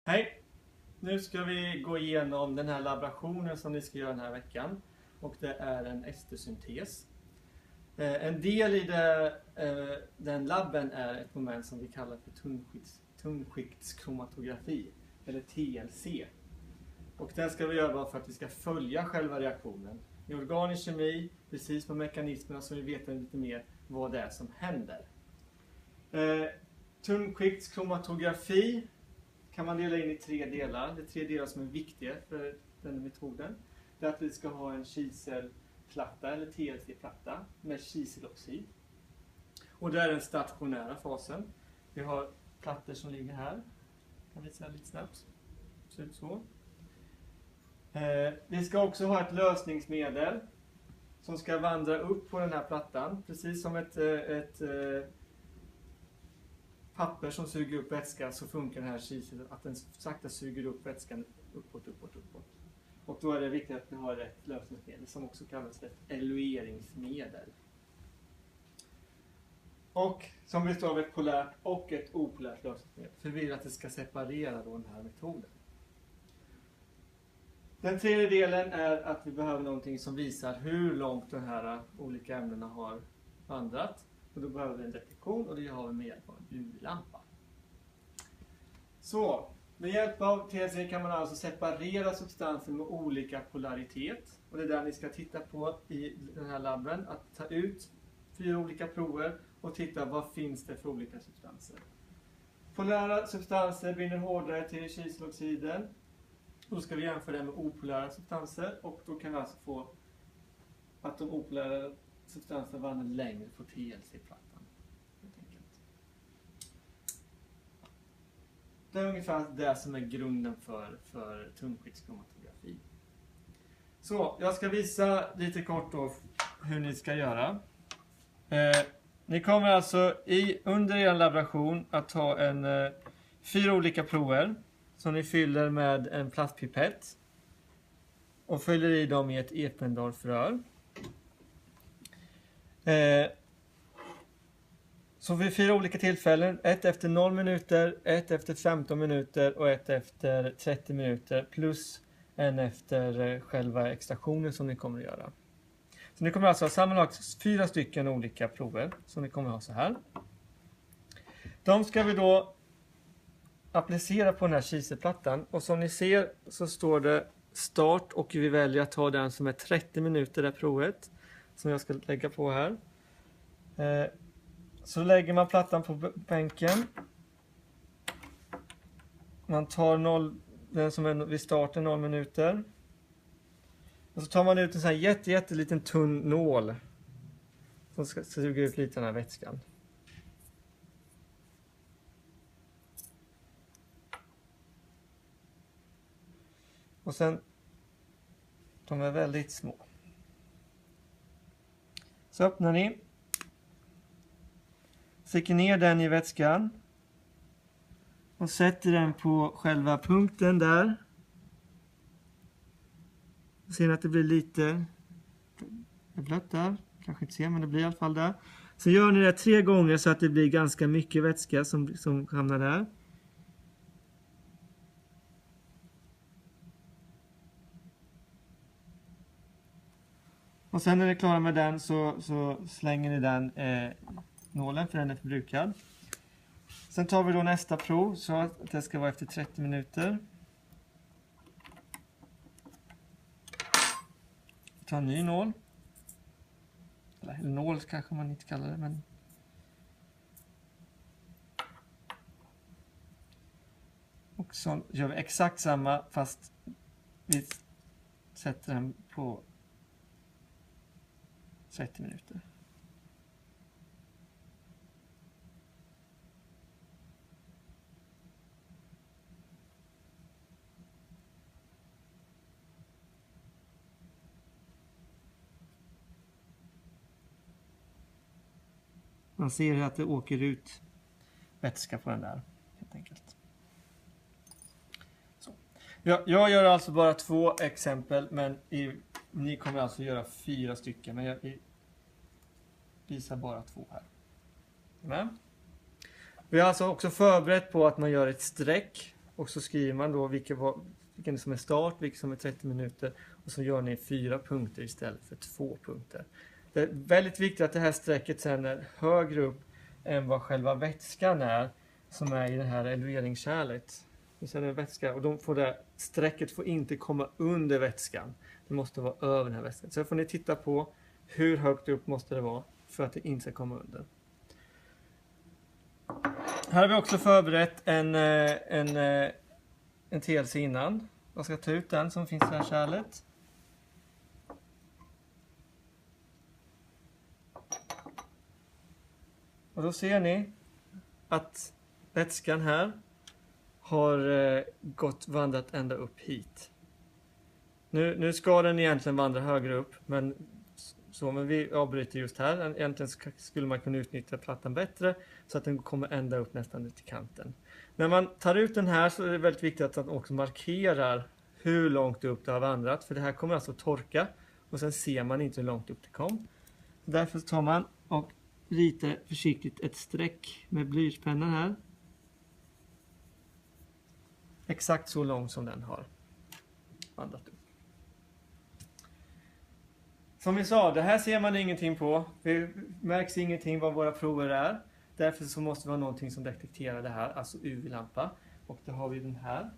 Hej! Nu ska vi gå igenom den här laborationen som ni ska göra den här veckan. Och det är en estersyntes. En del i den labben är ett moment som vi kallar för tunnskiktskromatografie, eller TLC. Och den ska vi göra för att vi ska följa själva reaktionen. I organisk kemi, precis på mekanismerna, så vi vet lite mer vad det är som händer. Tunnskiktskromatografie kan man dela in i 3 delar. Det är 3 delar som är viktiga för den metoden. Det är att vi ska ha en kiselplatta eller TLC-platta med kiseloxid. Och det är den stationära fasen. Vi har plattor som ligger här. Jag kan visa lite snabbt. Ser ut så. Vi ska också ha ett lösningsmedel som ska vandra upp på den här plattan. Precis som ett papper som suger upp vätska, så funkar den här kisel att den sakta suger upp vätskan uppåt. Och då är det viktigt att vi har rätt lösningsmedel som också kallas ett elueringsmedel. Och som består av ett polärt och ett opolärt lösningsmedel. För vi vill att det ska separera då den här metoden. Den tredje delen är att vi behöver någonting som visar hur långt de här olika ämnena har vandrat. Och då behöver vi en detektion, och det har vi med hjälp av en UV-lampa. Så, med hjälp av TLC kan man alltså separera substanser med olika polaritet. Och det är där ni ska titta på i den här labben. Att ta ut 4 olika prover och titta vad finns det för olika substanser. Polära substanser binder hårdare till kiseloxiden. Då ska vi jämföra det med opolära substanser, och då kan vi alltså få att de opolära substanserna vandrar längre på TLC-plattan. Det är ungefär det som är grunden för tunnskiktskromatografie. Så, jag ska visa lite kort då hur ni ska göra. Ni kommer alltså under er laboration att ta 4 olika prover som ni fyller med en plastpipett och fyller i dem i ett Eppendorf-rör. Så vid 4 olika tillfällen, ett efter 0 minuter, ett efter 15 minuter och ett efter 30 minuter, plus en efter själva extraktionen som ni kommer att göra. Så ni kommer alltså ha sammanlagt 4 stycken olika prover som ni kommer att ha så här. De ska vi då applicera på den här kiselplattan, och som ni ser så står det start, och vi väljer att ta den som är 30 minuter, det provet som jag ska lägga på här. Så lägger man plattan på bänken. Man tar den som är vid starten 0 minuter. Och så tar man ut en sån här jätteliten tunn nål som ska suga ut lite den här vätskan. Och sen, de är väldigt små. Så öppnar ni. Sticker ner den i vätskan. Och sätter den på själva punkten där. Ser ni att det blir lite blött där? Kanske inte ser, men det blir i alla fall där. Så gör ni det 3 gånger så att det blir ganska mycket vätska som hamnar där. Och sen när ni är klara med den så slänger ni den nålen, för den är förbrukad. Sen tar vi då nästa prov så att det ska vara efter 30 minuter. Ta en ny nål. Eller nål kanske man inte kallar det, men... Och så gör vi exakt samma, fast vi sätter den på 30 minuter. Man ser att det åker ut vätska på den där, helt enkelt. Så. Jag gör alltså bara 2 exempel, men ni kommer alltså göra 4 stycken. Men jag visar bara 2 här. Men. Vi har alltså också förberett på att man gör ett streck Och så skriver man då vilken som är start, vilken som är 30 minuter. Och så gör ni 4 punkter istället för 2 punkter. Det är väldigt viktigt att det här strecket sen är högre upp än vad själva vätskan är. Som är i det här elueringskärlet. Sen är det vätska och strecket får inte komma under vätskan. Det måste vara över den här vätskan. Så får ni titta på hur högt upp måste det vara för att det inte ska komma under. Här har vi också förberett en TLC innan. Jag ska ta ut den som finns i det här kärlet. Och då ser ni att vätskan här har vandrat ända upp hit. Nu ska den egentligen vandra högre upp, men vi avbryter just här. Egentligen skulle man kunna utnyttja plattan bättre så att den kommer ända upp nästan till kanten. När man tar ut den här så är det väldigt viktigt att den också markerar hur långt upp det har vandrat. För det här kommer alltså torka och sen ser man inte hur långt upp det kom. Därför tar man och ritar försiktigt ett streck med blyertspennan här. Exakt så långt som den har vandrat upp. Som vi sa, det här ser man ingenting på. Det märks ingenting vad våra prover är. Därför så måste vi ha någonting som detekterar det här, alltså UV-lampa. Och då har vi den här.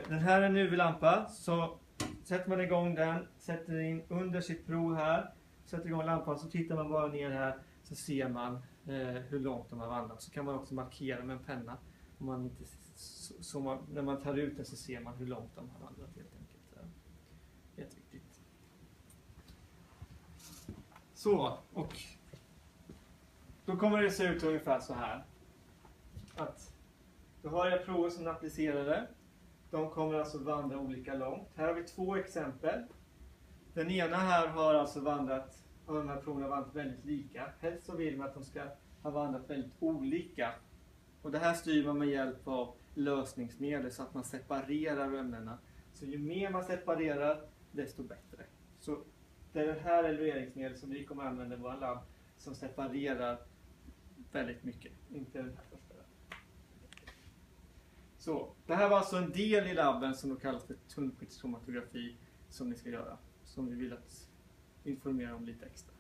Den här är en UV-lampa, så sätter man igång den, sätter in under sitt prov här, sätter igång lampan, så tittar man bara ner här så ser man hur långt de har vandrat. Så kan man också markera med en penna. Om man inte, när man tar ut det så ser man hur långt de har vandrat helt enkelt. Jätteviktigt. Så, och då kommer det se ut ungefär så här. Då har jag prover som är applicerade. De kommer alltså vandra olika långt. Här har vi 2 exempel. Den ena här har alltså vandrat, och de här proverna har vandrat väldigt lika. Helst så vill man att de ska ha vandrat väldigt olika. Och det här styr man med hjälp av lösningsmedel så att man separerar ämnena. Så ju mer man separerar, desto bättre. Så det är det här elueringsmedel som vi kommer att använda i våra labb som separerar väldigt mycket. Inte den här första. Så, det här var alltså en del i labben som då kallas för tunnskiktskromatografi som ni ska göra. Som vi vill att informera om lite extra.